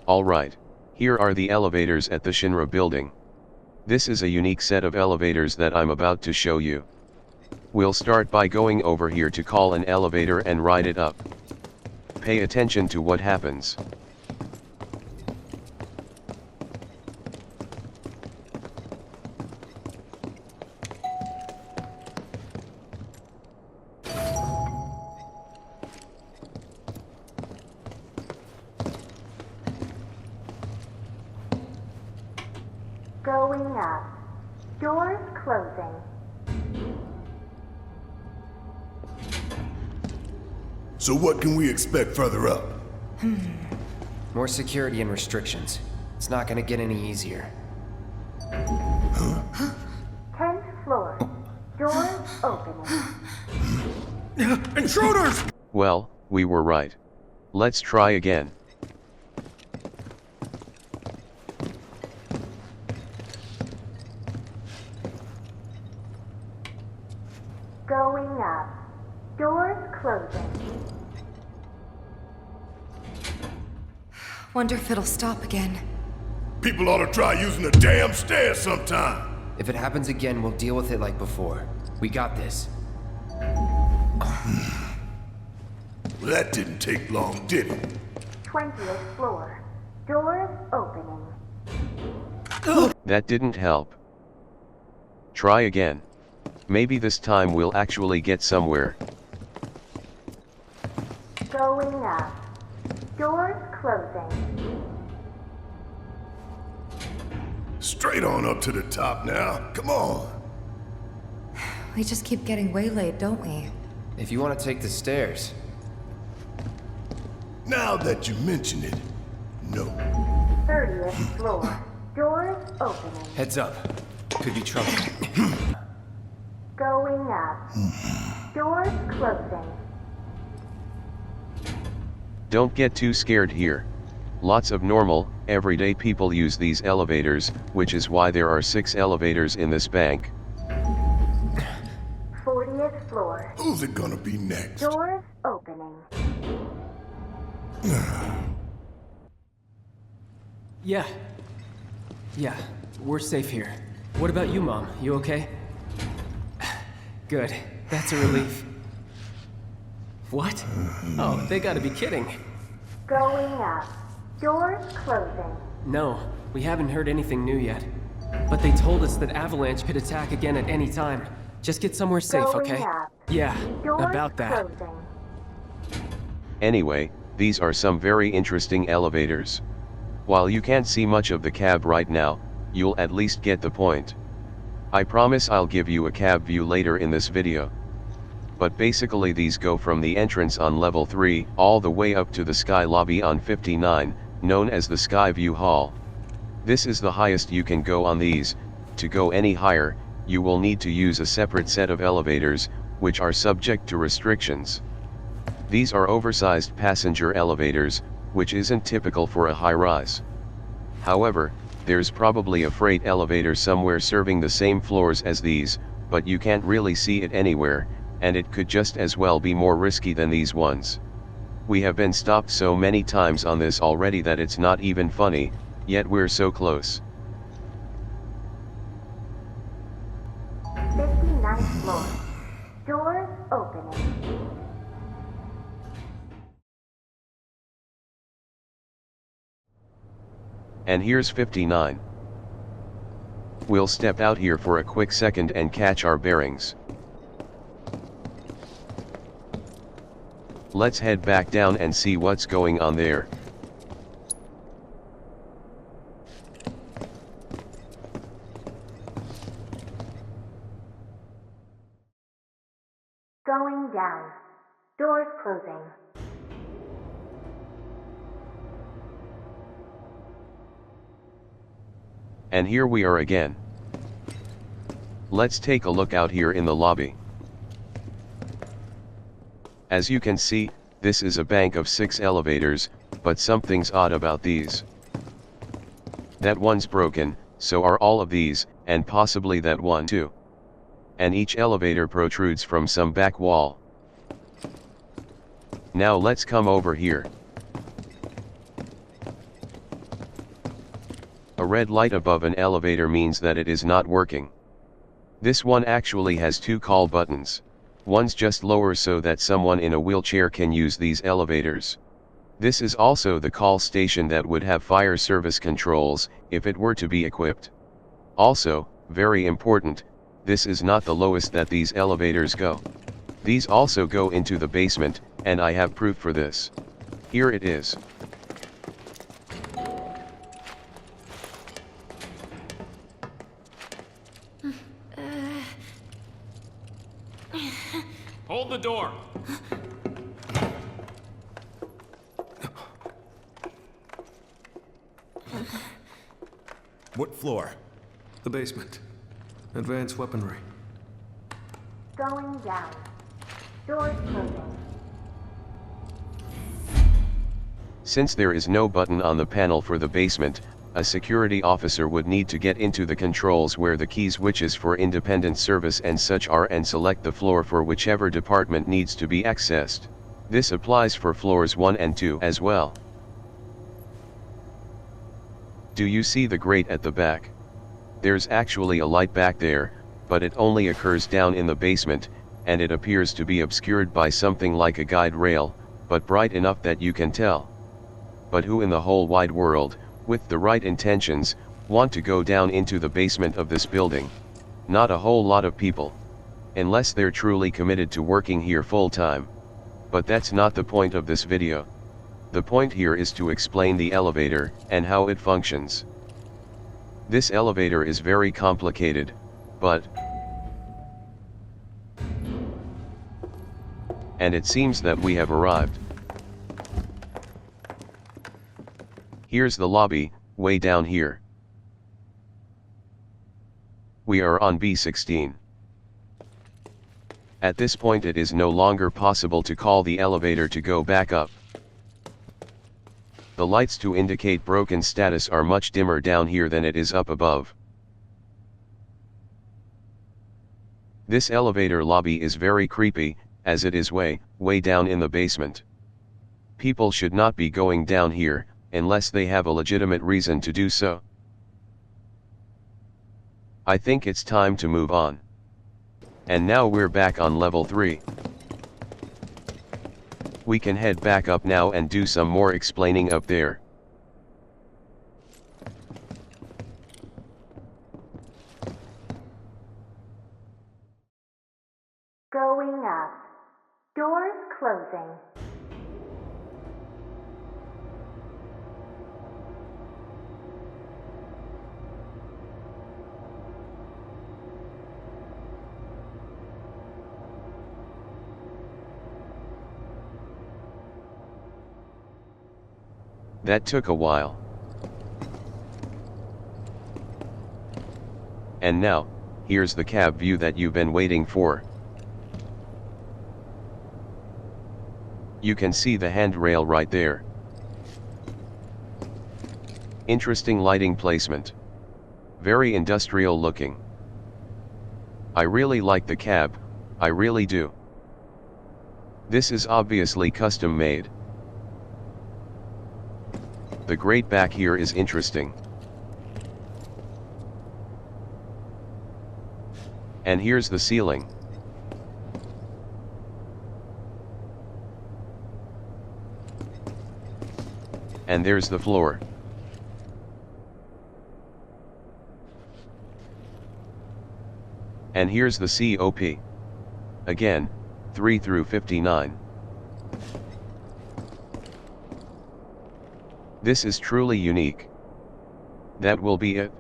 Alright, here are the elevators at the Shinra Building. This is a unique set of elevators that I'm about to show you. We'll start by going over here to call an elevator and ride it up. Pay attention to what happens. Going up. Doors closing. So what can we expect further up? More security and restrictions. It's not gonna get any easier. 10th floor. Doors opening. Intruders! Well, we were right. Let's try again. Going up. Doors closing. Wonder if it'll stop again. People ought to try using the damn stairs sometime. If it happens again, we'll deal with it like before. We got this. Well, that didn't take long, did it? 20th floor. Doors opening. That didn't help. Try again. Maybe this time we'll actually get somewhere. Going up. Doors closing. Straight on up to the top now. Come on. We just keep getting waylaid, don't we? If you want to take the stairs. Now that you mention it, no. 30th floor. Doors opening. Heads up. Could be trouble. Going up. Doors closing. Don't get too scared here. Lots of normal, everyday people use these elevators, which is why there are 6 elevators in this bank. 40th floor. Who's it gonna be next? Doors opening. Yeah, we're safe here. What about you, Mom? You okay? Good, that's a relief. What? Oh, they gotta be kidding. Going up. Doors closing. No, we haven't heard anything new yet. But they told us that Avalanche could attack again at any time. Just get somewhere safe, Going okay? up. Yeah, Doors about that. closing. Anyway, these are some very interesting elevators. While you can't see much of the cab right now, you'll at least get the point. I promise I'll give you a cab view later in this video. But basically these go from the entrance on level 3 all the way up to the sky lobby on 59, known as the Sky View Hall. This is the highest you can go on these. To go any higher, you will need to use a separate set of elevators, which are subject to restrictions. These are oversized passenger elevators, which isn't typical for a high-rise. However, there's probably a freight elevator somewhere serving the same floors as these, but you can't really see it anywhere, and it could just as well be more risky than these ones. We have been stopped so many times on this already that it's not even funny, yet we're so close. 59th floor. Doors opening. And here's 59. We'll step out here for a quick second and catch our bearings. Let's head back down and see what's going on there. Going down. Doors closing. And here we are again. Let's take a look out here in the lobby. As you can see, this is a bank of 6 elevators, but something's odd about these. That one's broken, so are all of these, and possibly that one too. And each elevator protrudes from some back wall. Now let's come over here. A red light above an elevator means that it is not working. This one actually has two call buttons. One's just lower so that someone in a wheelchair can use these elevators. This is also the call station that would have fire service controls, if it were to be equipped. Also, very important, this is not the lowest that these elevators go. These also go into the basement, and I have proof for this. Here it is. Hold the door! What floor? The basement. Advanced weaponry. Going down. Doors closing. Since there is no button on the panel for the basement, a security officer would need to get into the controls where the key switches for independent service and such are and select the floor for whichever department needs to be accessed. This applies for floors 1 and 2 as well. Do you see the grate at the back? There's actually a light back there, but it only occurs down in the basement, and it appears to be obscured by something like a guide rail, but bright enough that you can tell. But who in the whole wide world, with the right intentions, want to go down into the basement of this building? Not a whole lot of people. Unless they're truly committed to working here full time. But that's not the point of this video. The point here is to explain the elevator, and how it functions. This elevator is very complicated, but... And it seems that we have arrived. Here's the lobby, way down here. We are on B16. At this point it is no longer possible to call the elevator to go back up. The lights to indicate broken status are much dimmer down here than it is up above. This elevator lobby is very creepy, as it is way down in the basement. People should not be going down here, unless they have a legitimate reason to do so. I think it's time to move on. And now we're back on level 3. We can head back up now and do some more explaining up there. Going up. Doors closing. That took a while. And now, here's the cab view that you've been waiting for. You can see the handrail right there. Interesting lighting placement. Very industrial looking. I really like the cab, I really do. This is obviously custom made. The grate back here is interesting. And here's the ceiling. And there's the floor. And here's the COP. Again, 3 through 59. This is truly unique. That will be it.